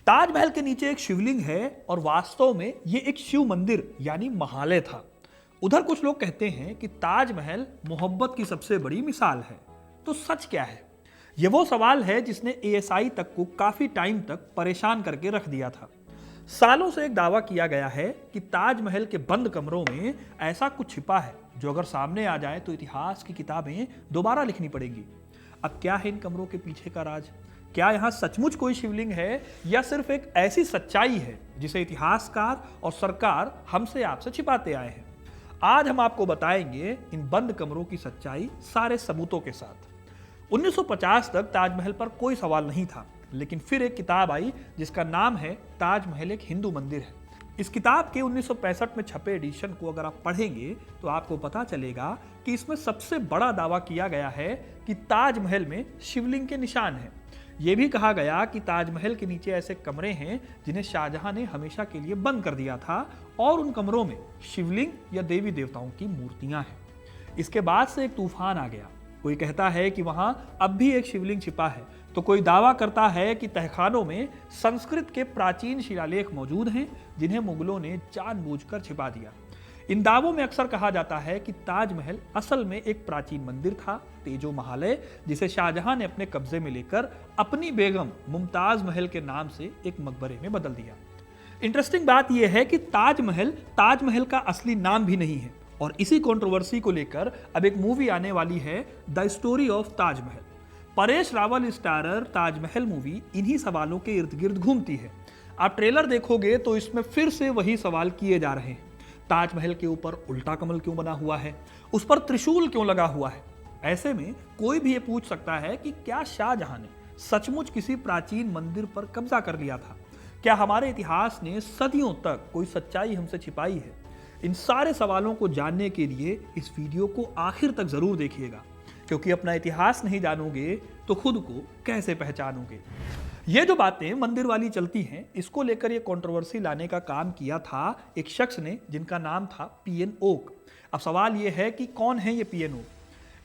ताजमहल के नीचे एक शिवलिंग है और वास्तव में ये एक शिव मंदिर यानी महालय था। उधर कुछ लोग कहते हैं कि ताजमहल मोहब्बत की सबसे बड़ी मिसाल है। तो सच क्या है? ये वो सवाल है जिसने एएसआई तक को काफी टाइम तक परेशान करके रख दिया था। सालों से एक दावा किया गया है कि ताजमहल के बंद कमरों में ऐसा कुछ छिपा है जो अगर सामने आ जाए तो इतिहास की किताबें दोबारा लिखनी पड़ेंगी। अब क्या है इन कमरों के पीछे का राज? क्या यहाँ सचमुच कोई शिवलिंग है या सिर्फ एक ऐसी सच्चाई है जिसे इतिहासकार और सरकार हमसे आपसे छिपाते आए हैं? आज हम आपको बताएंगे इन बंद कमरों की सच्चाई सारे सबूतों के साथ। 1950 तक ताजमहल पर कोई सवाल नहीं था, लेकिन फिर एक किताब आई जिसका नाम है ताजमहल एक हिंदू मंदिर है। इस किताब के 1965 में छपे एडिशन को अगर आप पढ़ेंगे तो आपको पता चलेगा कि इसमें सबसे बड़ा दावा किया गया है कि ताजमहल में शिवलिंग के निशान हैं। यह भी कहा गया कि ताजमहल के नीचे ऐसे कमरे हैं जिन्हें शाहजहां ने हमेशा के लिए बंद कर दिया था और उन कमरों में शिवलिंग या देवी देवताओं की मूर्तियां हैं। इसके बाद से एक तूफान आ गया। कोई कहता है कि वहां अब भी एक शिवलिंग छिपा है, तो कोई दावा करता है कि तहखानों में संस्कृत के प्राचीन शिलालेख मौजूद हैं जिन्हें मुगलों ने जानबूझकर छिपा दिया। इन दावों में अक्सर कहा जाता है कि ताजमहल असल में एक प्राचीन मंदिर था, तेजो महालय, जिसे शाहजहां ने अपने कब्जे में लेकर अपनी बेगम मुमताज महल के नाम से एक मकबरे में बदल दिया। इंटरेस्टिंग बात यह है कि ताजमहल का असली नाम भी नहीं है और इसी कंट्रोवर्सी को लेकर अब एक मूवी आने वाली है, the story of Taj Mahal. Paresh Rawal starrer Taj Mahal movie इन्हीं सवालों के इर्द गिर्द घूमती है। आप ट्रेलर देखोगे तो इसमें फिर से वही सवाल किए जा रहे हैं। ताजमहल के ऊपर उल्टा कमल क्यों बना हुआ है? उस पर त्रिशूल क्यों लगा हुआ है? ऐसे में कोई भी ये पूछ सकता है कि क्या शाहजहां ने सचमुच किसी प्राचीन मंदिर पर कब्जा कर लिया था? क्या हमारे इतिहास ने सदियों तक कोई सच्चाई हमसे छिपाई है? इन सारे सवालों को जानने के लिए इस वीडियो को आखिर तक जरूर देखिएगा, क्योंकि अपना इतिहास नहीं जानोगे तो खुद को कैसे पहचानोगे। ये जो बातें मंदिर वाली चलती हैं, इसको लेकर ये कंट्रोवर्सी लाने का काम किया था एक शख्स ने जिनका नाम था पीएन ओक। अब सवाल ये है कि कौन है ये पीएन ओक?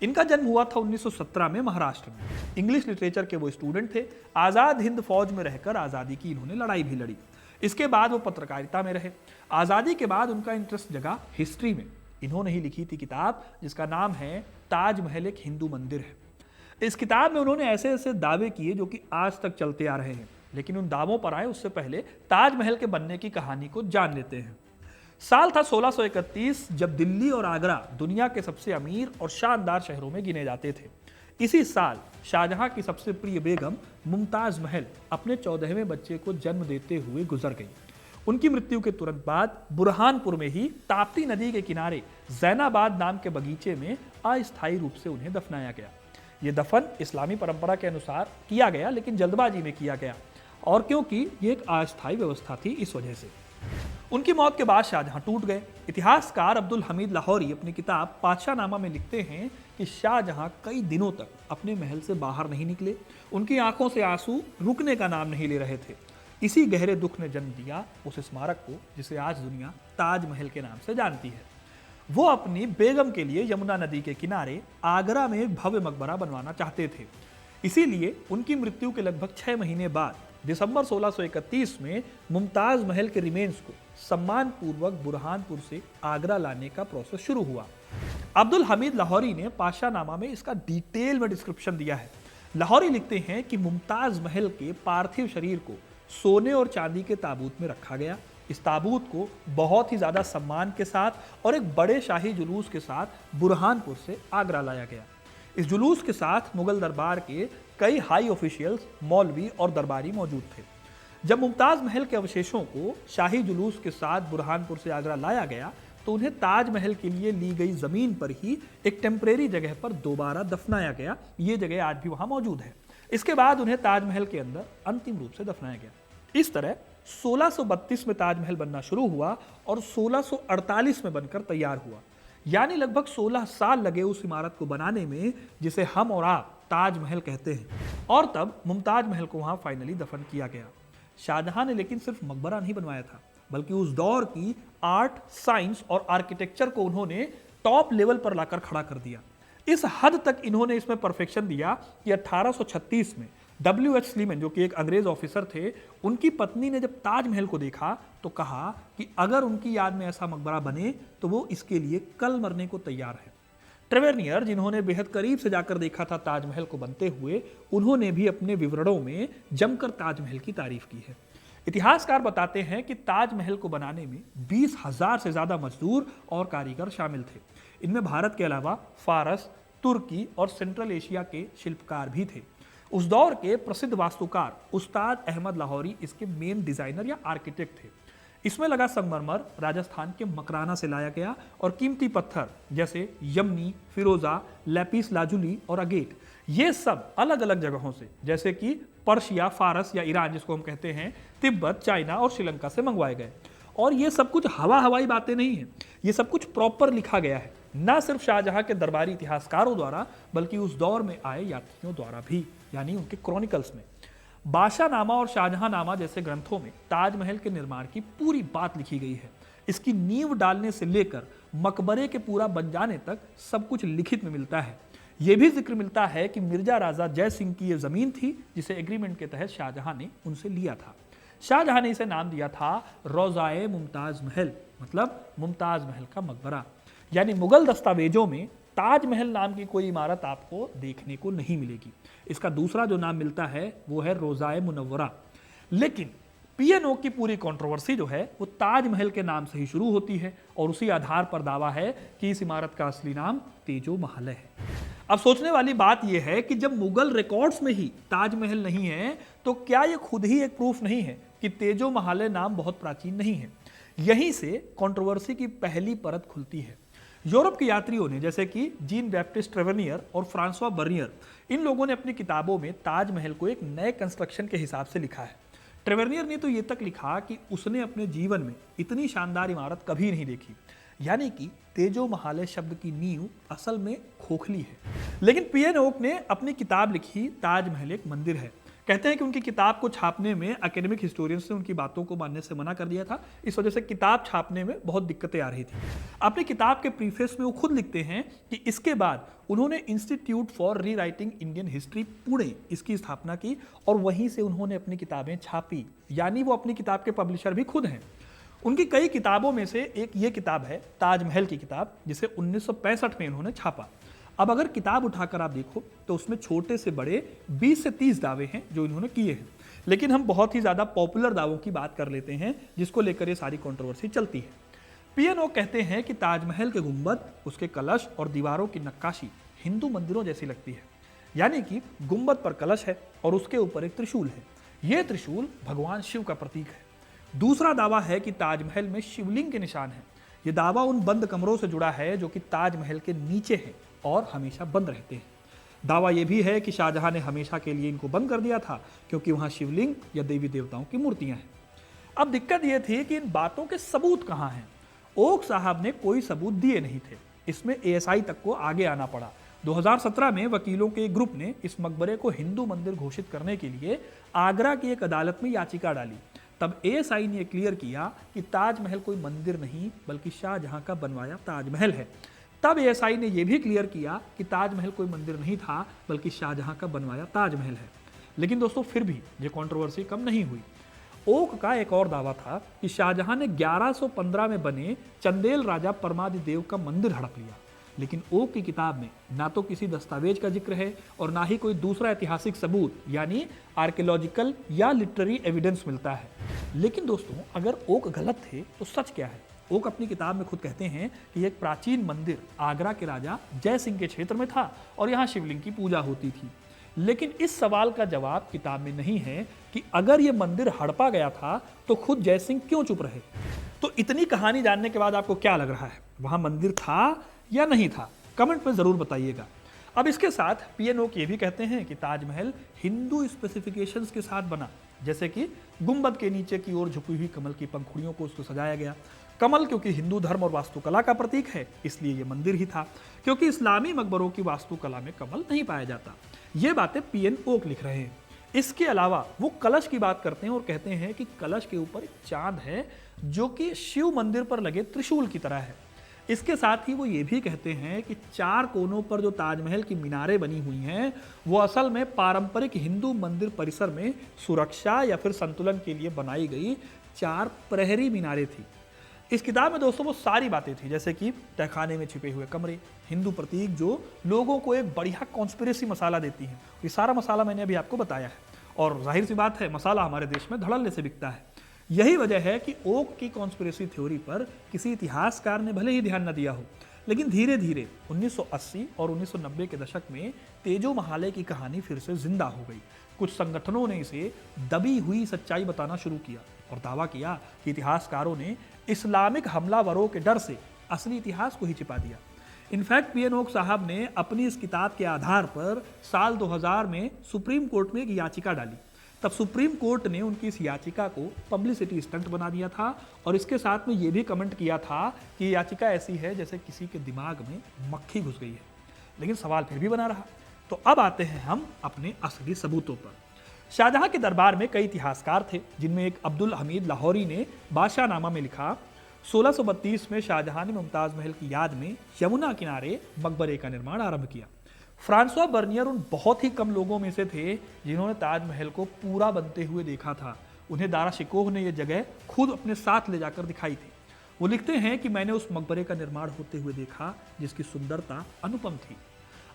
इनका जन्म हुआ था 1917 में महाराष्ट्र में। इंग्लिश लिटरेचर के वो स्टूडेंट थे। आज़ाद हिंद फौज में रहकर आज़ादी की इन्होंने लड़ाई भी लड़ी। इसके बाद वो पत्रकारिता में रहे। आज़ादी के बाद उनका इंटरेस्ट जगा हिस्ट्री में। इन्होंने ही लिखी थी किताब जिसका नाम है ताजमहल एक हिंदू मंदिर है। इस किताब में उन्होंने ऐसे ऐसे दावे किए जो कि आज तक चलते आ रहे हैं, लेकिन उन दावों पर आए उससे पहले ताजमहल के बनने की कहानी को जान लेते हैं। साल था 1631, जब दिल्ली और आगरा दुनिया के सबसे अमीर और शानदार शहरों में गिने जाते थे। इसी साल शाहजहां की सबसे प्रिय बेगम मुमताज महल अपने 14वें बच्चे को जन्म देते हुए गुजर गई। उनकी मृत्यु के तुरंत बाद बुरहानपुर में ही ताप्ती नदी के किनारे जैनाबाद नाम के बगीचे में अस्थायी रूप से उन्हें दफनाया गया। ये दफन इस्लामी परंपरा के अनुसार किया गया, लेकिन जल्दबाजी में किया गया, और क्योंकि ये एक अस्थायी व्यवस्था थी इस वजह से। उनकी मौत के बाद शाहजहां टूट गए। इतिहासकार अब्दुल हमीद लाहौरी अपनी किताब पातशाहनामा में लिखते हैं कि शाहजहां कई दिनों तक अपने महल से बाहर नहीं निकले। उनकी आंखों से आंसू रुकने का नाम नहीं ले रहे थे। इसी गहरे दुख ने जन्म दिया उस स्मारक को जिसे आज दुनिया ताजमहल के नाम से जानती है। वो अपनी बेगम के लिए यमुना नदी के किनारे आगरा में एक भव्य मकबरा बनवाना चाहते थे। इसीलिए उनकी मृत्यु के लगभग 6 महीने बाद दिसंबर 1631 में मुमताज महल के रिमेन्स को सम्मान पूर्वक बुरहानपुर से आगरा लाने का प्रोसेस शुरू हुआ। अब्दुल हमीद लाहौरी ने पातशाहनामा में इसका डिटेल में डिस्क्रिप्शन दिया है। लाहौरी लिखते हैं कि मुमताज महल के पार्थिव शरीर को सोने और चांदी के ताबूत में रखा गया। इस ताबूत को बहुत ही ज्यादा सम्मान के साथ और एक बड़े शाही जुलूस के साथ बुरहानपुर से आगरा लाया गया। इस जुलूस के साथ मुगल दरबार के कई हाई ऑफिशियल्स, मौलवी और दरबारी मौजूद थे। जब मुमताज महल के अवशेषों को शाही जुलूस के साथ बुरहानपुर से आगरा लाया गया तो उन्हें ताजमहल के लिए ली गई जमीन पर ही एक टेम्परेरी जगह पर दोबारा दफनाया गया। ये जगह आज भी वहां मौजूद है। इसके बाद उन्हें ताजमहल के अंदर अंतिम रूप से दफनाया गया। इस तरह 1632 में ताजमहल बनना शुरू हुआ और 1648 में बनकर तैयार हुआ। यानी लगभग 16 साल लगे उस इमारत को बनाने में जिसे हम और आप ताजमहल कहते हैं। और तब मुमताज महल को वहां फाइनली दफन किया गया। शाहजहां ने लेकिन सिर्फ मकबरा नहीं बनवाया था, बल्कि उस दौर की आर्ट, साइंस और आर्किटेक्चर को उन्होंने टॉप लेवल पर लाकर खड़ा कर दिया। इस हद तक इन्होंने इसमें परफेक्शन दिया कि 1836 में W.H. स्लीमन जो कि एक अंग्रेज ऑफिसर थे, उनकी पत्नी ने जब ताजमहल को देखा तो कहा कि अगर उनकी याद में ऐसा मकबरा बने तो वो इसके लिए कल मरने को तैयार है। ट्रेवेनियर, जिन्होंने बेहद करीब से जाकर देखा था ताजमहल को बनते हुए, उन्होंने भी अपने विवरणों में जमकर ताजमहल की तारीफ की है। इतिहासकार बताते हैं कि ताजमहल को बनाने में 20,000 से ज्यादा मजदूर और कारीगर शामिल थे। इनमें भारत के अलावा फारस, तुर्की और सेंट्रल एशिया के शिल्पकार भी थे। उस दौर के प्रसिद्ध वास्तुकार उस्ताद अहमद लाहौरी इसके मेन डिजाइनर या आर्किटेक्ट थे। इसमें लगा संगमरमर राजस्थान के मकराना से लाया गया और कीमती पत्थर जैसे यमनी, फिरोजा, लैपिस लाजुली और अगेट, ये सब अलग अलग जगहों से, जैसे कि पर्शिया, फारस या ईरान जिसको हम कहते हैं, तिब्बत, चाइना और श्रीलंका से मंगवाए गए। और ये सब कुछ हवाई बातें नहीं है, ये सब कुछ प्रॉपर लिखा गया है, ना सिर्फ शाहजहां के दरबारी इतिहासकारों द्वारा बल्कि उस दौर में आए यात्रियों द्वारा भी, यानी उनके क्रॉनिकल्स में। बादशाहनामा और शाहजहांनामा जैसे ग्रंथों में ताजमहल के निर्माण की पूरी बात लिखी गई है। इसकी नींव डालने से लेकर मकबरे के पूरा बन जाने तक सब कुछ लिखित में मिलता है। यह भी जिक्र मिलता है कि मिर्जा राजा जय सिंह की यह जमीन थी जिसे एग्रीमेंट के तहत शाहजहां ने उनसे लिया था। शाहजहां ने इसे नाम दिया था रोज़ाए मुमताज महल, मतलब मुमताज महल का मकबरा। यानी मुगल दस्तावेजों में ताजमहल नाम की कोई इमारत आपको देखने को नहीं मिलेगी। इसका दूसरा जो नाम मिलता है वो है रोज़ाए मुनव्वरा। लेकिन पीएनओ की पूरी कंट्रोवर्सी जो है वो ताजमहल के नाम से ही शुरू होती है और उसी आधार पर दावा है कि इस इमारत का असली नाम तेजो महल है। अब सोचने वाली बात यह है कि जब मुगल रिकॉर्ड्स में ही ताजमहल नहीं है तो क्या यह खुद ही एक प्रूफ नहीं है कि तेजो महल नाम बहुत प्राचीन नहीं है। यहीं से कंट्रोवर्सी की पहली परत खुलती है। यूरोप के यात्रियों ने, जैसे कि जीन बैप्टिस्ट ट्रेवेनियर और फ्रांसवा बर्नियर, इन लोगों ने अपनी किताबों में ताजमहल को एक नए कंस्ट्रक्शन के हिसाब से लिखा है। ट्रेवेनियर ने तो ये तक लिखा कि उसने अपने जीवन में इतनी शानदार इमारत कभी नहीं देखी, यानी कि तेजो महल शब्द की नींव असल में खोखली है। लेकिन पीएन ओक ने अपनी किताब लिखी ताजमहल एक मंदिर है। कहते हैं कि उनकी किताब को छापने में एकेडमिक हिस्टोरियंस ने उनकी बातों को मानने से मना कर दिया था। इस वजह से किताब छापने में बहुत दिक्कतें आ रही थी। अपनी किताब के प्रीफेस में वो खुद लिखते हैं कि इसके बाद उन्होंने इंस्टीट्यूट फॉर री राइटिंग इंडियन हिस्ट्री पुणे इसकी स्थापना की और वहीं से उन्होंने अपनी किताबें छापी, यानी वो अपनी किताब के पब्लिशर भी खुद हैं। उनकी कई किताबों में से एक ये किताब है ताजमहल की किताब, जिसे 1965 में उन्होंने छापा। अब अगर किताब उठाकर आप देखो तो उसमें छोटे से बड़े 20 से 30 दावे हैं जो इन्होंने किए हैं। लेकिन हम बहुत ही ज़्यादा पॉपुलर दावों की बात कर लेते हैं जिसको लेकर ये सारी कंट्रोवर्सी चलती है। पीएनओ कहते हैं कि ताजमहल के गुंबद, उसके कलश और दीवारों की नक्काशी हिंदू मंदिरों जैसी लगती है। यानी कि गुंबद पर कलश है और उसके ऊपर एक त्रिशूल है। यह त्रिशूल भगवान शिव का प्रतीक है। दूसरा दावा है कि ताजमहल में शिवलिंग के निशान हैं। यह दावा उन बंद कमरों से जुड़ा है जो कि ताजमहल के नीचे हैं और हमेशा बंद रहते हैं। दावा यह भी है कि शाहजहां ने हमेशा के लिए इनको बंद कर दिया था क्योंकि वहां शिवलिंग या देवी देवताओं की मूर्तियां हैं। अब दिक्कत यह थी कि इन बातों के सबूत कहां हैं। ओक साहब ने कोई सबूत दिए नहीं थे। इसमें एएसआई तक को आगे आना पड़ा। 2017 में वकीलों के एक ग्रुप ने इस मकबरे को हिंदू मंदिर घोषित करने के लिए आगरा की एक अदालत में याचिका डाली। तब एएसआई ने क्लियर किया कि ताजमहल कोई मंदिर नहीं बल्कि शाहजहां का बनवाया ताजमहल है। तब एएसआई ने यह भी क्लियर किया कि ताजमहल कोई मंदिर नहीं था बल्कि शाहजहां का बनवाया ताजमहल है। लेकिन दोस्तों फिर भी ये कंट्रोवर्सी कम नहीं हुई। ओक का एक और दावा था कि शाहजहां ने 1115 में बने चंदेल राजा परमादिदेव का मंदिर हड़प लिया। लेकिन ओक की किताब में ना तो किसी दस्तावेज का जिक्र है और ना ही कोई दूसरा ऐतिहासिक सबूत यानी आर्कियोलॉजिकल या लिटरेरी एविडेंस मिलता है। लेकिन दोस्तों अगर ओक गलत थे तो सच क्या है? ओक अपनी किताब में खुद कहते हैं कि एक प्राचीन मंदिर आगरा के राजा जय सिंह के क्षेत्र में था और यहाँ शिवलिंग की पूजा होती थी। लेकिन इस सवाल का जवाब किताब में नहीं है कि अगर ये मंदिर हड़पा गया था तो खुद जय सिंह क्यों चुप रहे। तो इतनी कहानी जानने के बाद आपको क्या लग रहा है, वहां मंदिर था या नहीं था? कमेंट में जरूर बताइएगा। अब इसके साथ पीएनओ ये भी कहते हैं कि ताजमहल हिंदू स्पेसिफिकेशंस के साथ बना, जैसे कि गुंबद के नीचे की ओर झुकी हुई कमल की पंखुड़ियों को उसको सजाया गया। कमल क्योंकि हिंदू धर्म और वास्तुकला का प्रतीक है इसलिए यह मंदिर ही था, क्योंकि इस्लामी मकबरों की वास्तुकला में कमल नहीं पाया जाता। ये बातें पीएन ओक लिख रहे हैं। इसके अलावा वो कलश की बात करते हैं और कहते हैं कि कलश के ऊपर एक चांद है जो कि शिव मंदिर पर लगे त्रिशूल की तरह है। इसके साथ ही वो ये भी कहते हैं कि 4 कोनों पर जो ताजमहल की मीनारें बनी हुई हैं वो असल में पारंपरिक हिंदू मंदिर परिसर में सुरक्षा या फिर संतुलन के लिए बनाई गई 4 प्रहरी मीनारें थी। इस किताब में दोस्तों वो सारी बातें थी, जैसे कि तहखाने में छिपे हुए कमरे, हिंदू प्रतीक जो लोगों को एक बढ़िया कॉन्स्पिरेसी मसाला देती हैं। ये सारा मसाला मैंने अभी आपको बताया है, और जाहिर सी बात है मसाला हमारे देश में धड़ल्ले से बिकता है। यही वजह है कि ओक की कॉन्स्पिरेसी थ्योरी पर किसी इतिहासकार ने भले ही ध्यान न दिया हो, लेकिन धीरे धीरे 1980 और 1990 के दशक में तेजो महाले की कहानी फिर से जिंदा हो गई। कुछ संगठनों ने इसे दबी हुई सच्चाई बताना शुरू किया और दावा किया कि इतिहासकारों ने इस्लामिक हमलावरों के डर से असली इतिहास को ही छिपा दिया। इनफैक्ट पीएन ओक साहब ने अपनी इस किताब के आधार पर साल 2000 में सुप्रीम कोर्ट में एक याचिका डाली। तब सुप्रीम कोर्ट ने उनकी इस याचिका को पब्लिसिटी स्टंट बना दिया था और इसके साथ में ये भी कमेंट किया था कि ये याचिका ऐसी है जैसे किसी के दिमाग में मक्खी घुस गई है। लेकिन सवाल फिर भी बना रहा। तो अब आते हैं हम अपने असली सबूतों पर। शाहजहां के दरबार में कई इतिहासकार थे, जिनमें एक अब्दुल हमीद लाहौरी ने बादशाहनामा में लिखा 1632 में शाहजहां ने मुमताज महल की याद में यमुना किनारे मकबरे का निर्माण आरंभ किया। फ्रांसवा बर्नियर उन बहुत ही कम लोगों में से थे जिन्होंने ताजमहल को पूरा बनते हुए देखा था। उन्हें दारा शिकोह ने यह जगह खुद अपने साथ ले जाकर दिखाई थी। वो लिखते हैं कि मैंने उस मकबरे का निर्माण होते हुए देखा जिसकी सुंदरता अनुपम थी।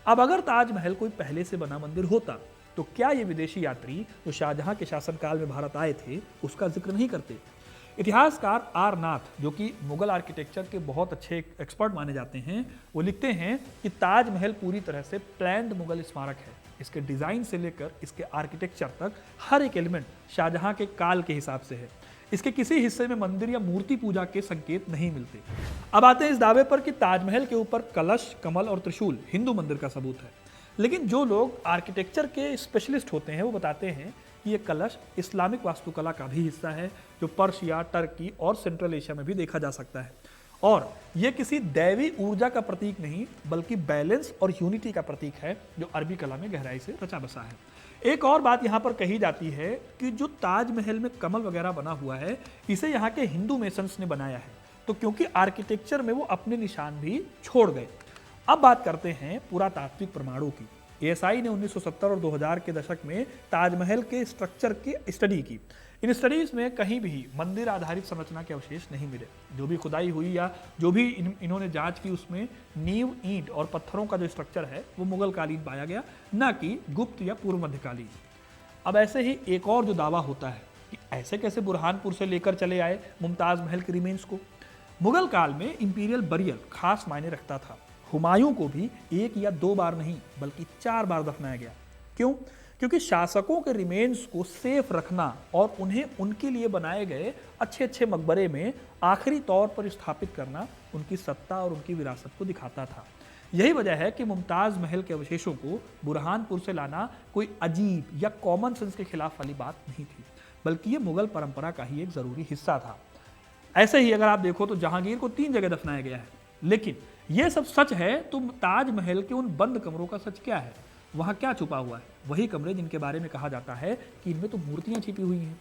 अब अगर ताजमहल कोई पहले से बना मंदिर होता तो क्या ये विदेशी यात्री जो शाहजहां के शासनकाल में भारत आए थे उसका जिक्र नहीं करते। इतिहासकार आर नाथ, जो कि मुगल आर्किटेक्चर के बहुत अच्छे एक्सपर्ट माने जाते हैं, वो लिखते हैं कि ताजमहल पूरी तरह से प्लान्ड मुगल स्मारक है। इसके डिज़ाइन से लेकर इसके आर्किटेक्चर तक हर एक एलिमेंट शाहजहां के काल के हिसाब से है। इसके किसी हिस्से में मंदिर या मूर्ति पूजा के संकेत नहीं मिलते। अब आते हैं इस दावे पर कि ताजमहल के ऊपर कलश, कमल और त्रिशूल हिंदू मंदिर का सबूत है। लेकिन जो लोग आर्किटेक्चर के स्पेशलिस्ट होते हैं वो बताते हैं कि ये कलश इस्लामिक वास्तुकला का भी हिस्सा है, जो पर्शिया, टर्की और सेंट्रल एशिया में भी देखा जा सकता है। और ये किसी दैवी ऊर्जा का प्रतीक नहीं बल्कि बैलेंस और यूनिटी का प्रतीक है, जो अरबी कला में गहराई से रचा बसा है। एक और बात यहाँ पर कही जाती है कि जो ताजमहल में कमल वगैरह बना हुआ है, इसे यहाँ के हिंदू मेसन्स ने बनाया है, तो क्योंकि आर्किटेक्चर में वो अपने निशान भी छोड़ गए। अब बात करते हैं पुरातात्विक प्रमाणों की। एएसआई ने 1970 और 2000 के दशक में ताजमहल के स्ट्रक्चर की स्टडी की। इन स्टडीज में कहीं भी मंदिर आधारित संरचना के अवशेष नहीं मिले। जो भी खुदाई हुई या जो भी इन्होंने जांच की, उसमें नींव, ईंट और पत्थरों का जो स्ट्रक्चर है वो मुगल कालीन पाया गया, ना कि गुप्त या पूर्व मध्यकालीन। अब ऐसे ही एक और जो दावा होता है कि ऐसे कैसे बुरहानपुर से लेकर चले आए मुमताज महल के रिमेन्स को। मुगल काल में इंपीरियल बरियल खास मायने रखता था। हुमायूं को भी 1 या 2 बार नहीं बल्कि 4 बार दफनाया गया। क्यों? क्योंकि शासकों के रिमेन्स को सेफ रखना और उन्हें उनके लिए बनाए गए अच्छे अच्छे मकबरे में आखिरी तौर पर स्थापित करना उनकी सत्ता और उनकी विरासत को दिखाता था। यही वजह है कि मुमताज महल के अवशेषों को बुरहानपुर से लाना कोई अजीब या कॉमन सेंस के खिलाफ वाली बात नहीं थी, बल्कि ये मुगल परंपरा का ही एक जरूरी हिस्सा था। ऐसे ही अगर आप देखो तो जहांगीर को 3 जगह दफनाया गया है। लेकिन ये सब सच है तो ताजमहल के उन बंद कमरों का सच क्या है? वहां क्या छुपा हुआ है? वही कमरे जिनके बारे में कहा जाता है कि इनमें तो मूर्तियां छिपी हुई हैं।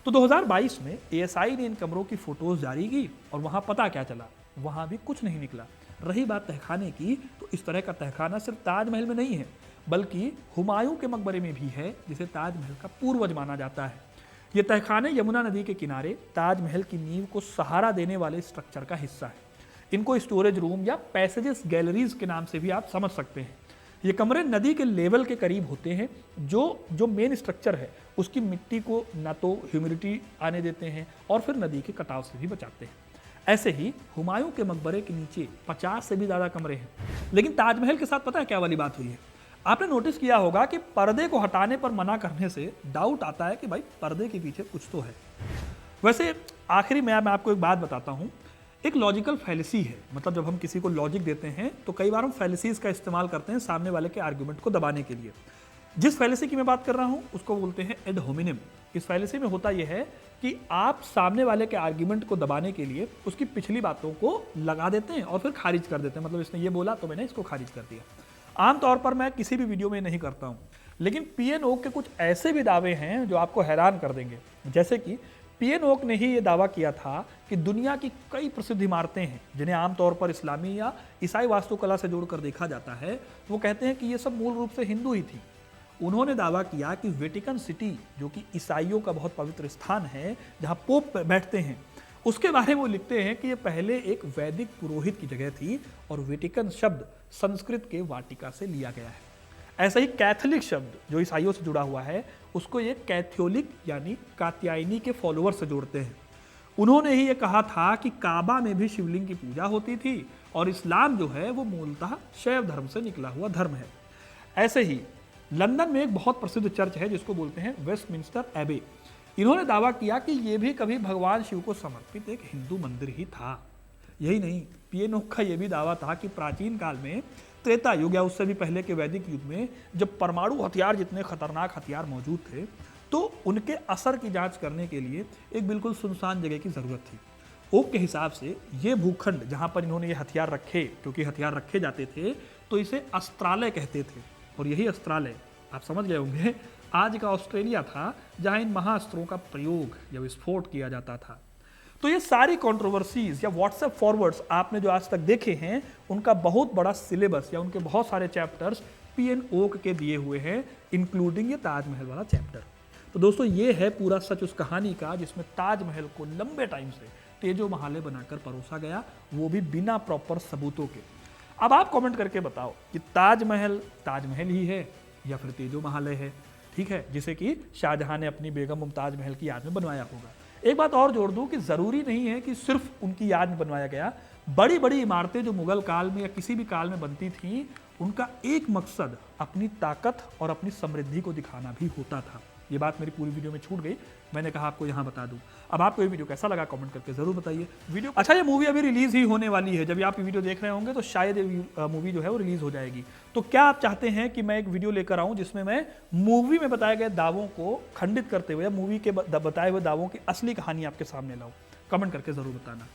तो 2022 में एएसआई ने इन कमरों की फोटोज जारी की और वहां पता क्या चला? वहां भी कुछ नहीं निकला। रही बात तहखाने की, तो इस तरह का तहखाना सिर्फ ताजमहल में नहीं है बल्कि हुमायूं के मकबरे में भी है, जिसे ताजमहल का पूर्वज माना जाता है। ये तहखाने यमुना नदी के किनारे ताजमहल की नींव को सहारा देने वाले स्ट्रक्चर का हिस्सा है। इनको स्टोरेज रूम या पैसेजेस, गैलरीज के नाम से भी आप समझ सकते हैं। ये कमरे नदी के लेवल के करीब होते हैं। जो मेन स्ट्रक्चर है उसकी मिट्टी को न तो ह्यूमिडिटी आने देते हैं और फिर नदी के कटाव से भी बचाते हैं। ऐसे ही हुमायूं के मकबरे के नीचे 50 से भी ज़्यादा कमरे हैं। लेकिन ताजमहल के साथ पता है क्या वाली बात हुई है? आपने नोटिस किया होगा कि पर्दे को हटाने पर मना करने से डाउट आता है कि भाई पर्दे के पीछे कुछ तो है। वैसे आखिरी में मैं आपको एक बात बताता हूँ। एक लॉजिकल फैलेसी है, मतलब जब हम किसी को लॉजिक देते हैं तो कई बार हम फैलेसीज का इस्तेमाल करते हैं सामने वाले के आर्गुमेंट को दबाने के लिए। जिस फैलेसी की मैं बात कर रहा हूं उसको बोलते हैं एड होमिनिम। इस फैलेसी में होता यह है कि आप सामने वाले के आर्गुमेंट को दबाने के लिए उसकी पिछली बातों को लगा देते हैं और फिर खारिज कर देते हैं। मतलब इसने ये बोला तो मैंने इसको खारिज कर दिया। आमतौर पर मैं किसी भी वीडियो में नहीं करता हूं, लेकिन पीएनओ के कुछ ऐसे भी दावे हैं जो आपको हैरान कर देंगे। जैसे कि पीएन ओक ने ही ये दावा किया था कि दुनिया की कई प्रसिद्ध इमारतें हैं जिन्हें आमतौर पर इस्लामी या ईसाई वास्तुकला से जोड़कर देखा जाता है, वो कहते हैं कि ये सब मूल रूप से हिंदू ही थी। उन्होंने दावा किया कि वेटिकन सिटी, जो कि ईसाइयों का बहुत पवित्र स्थान है जहां पोप बैठते हैं, उसके बारे में वो लिखते हैं कि ये पहले एक वैदिक पुरोहित की जगह थी और वेटिकन शब्द संस्कृत के वाटिका से लिया गया है। ऐसा ही कैथोलिक शब्द जो ईसाइयों से जुड़ा हुआ है, उसको ये कैथोलिक यानी कात्यायनी के फॉलोअर से जोड़ते हैं। उन्होंने ही ये कहा था कि काबा में भी शिवलिंग की पूजा होती थी और इस्लाम जो है वो मूलतः शैव धर्म से निकला हुआ धर्म है। ऐसे ही लंदन में एक बहुत प्रसिद्ध चर्च है जिसको बोलते हैं वेस्टमिंस्टर एबे। इन्होंने दावा किया कि यह भी कभी भगवान शिव को समर्पित एक हिंदू मंदिर ही था। यही नहीं, पीएन ओक का यह भी दावा था कि प्राचीन काल में, त्रेता युग या उससे भी पहले के वैदिक युग में, जब परमाणु हथियार जितने खतरनाक हथियार मौजूद थे, तो उनके असर की जांच करने के लिए एक बिल्कुल सुनसान जगह की जरूरत थी। ओक के हिसाब से ये भूखंड जहां पर इन्होंने ये हथियार रखे, क्योंकि हथियार रखे जाते थे, तो इसे अस्त्रालय कहते थे। और यही अस्त्रालय, आप समझ गए होंगे, आज का ऑस्ट्रेलिया था जहां इन महाअस्त्रों का प्रयोग या विस्फोट किया जाता था। तो ये सारी कंट्रोवर्सीज या व्हाट्सएप फॉरवर्ड्स आपने जो आज तक देखे हैं, उनका बहुत बड़ा सिलेबस या उनके बहुत सारे चैप्टर्स पीएन ओक के दिए हुए हैं, इंक्लूडिंग ये ताजमहल वाला चैप्टर। तो दोस्तों, ये है पूरा सच उस कहानी का जिसमें ताजमहल को लंबे टाइम से तेजो महाले बनाकर परोसा गया, वो भी बिना प्रॉपर सबूतों के। अब आप कमेंट करके बताओ कि ताजमहल ही है या फिर तेजो महाले है, ठीक है, जिसे कि शाहजहां ने अपनी बेगम मुमताज महल की याद में बनवाया होगा। एक बात और जोड़ दूं कि जरूरी नहीं है कि सिर्फ उनकी याद में बनवाया गया। बड़ी बड़ी इमारतें जो मुगल काल में या किसी भी काल में बनती थीं, उनका एक मकसद अपनी ताकत और अपनी समृद्धि को दिखाना भी होता था। ये बात मेरी पूरी वीडियो में छूट गई, मैंने कहा आपको यहाँ बता दूं। अब आपको ये वीडियो कैसा लगा कमेंट करके जरूर बताइए। वीडियो अच्छा, ये मूवी अभी रिलीज ही होने वाली है। जब आप ये वीडियो देख रहे होंगे तो शायद ये मूवी जो है वो रिलीज हो जाएगी। तो क्या आप चाहते हैं कि मैं एक वीडियो लेकर आऊं जिसमें मैं मूवी में बताए गए दावों को खंडित करते हुए या मूवी के बताए हुए दावों की असली कहानी आपके सामने लाऊं? कमेंट करके जरूर बताना।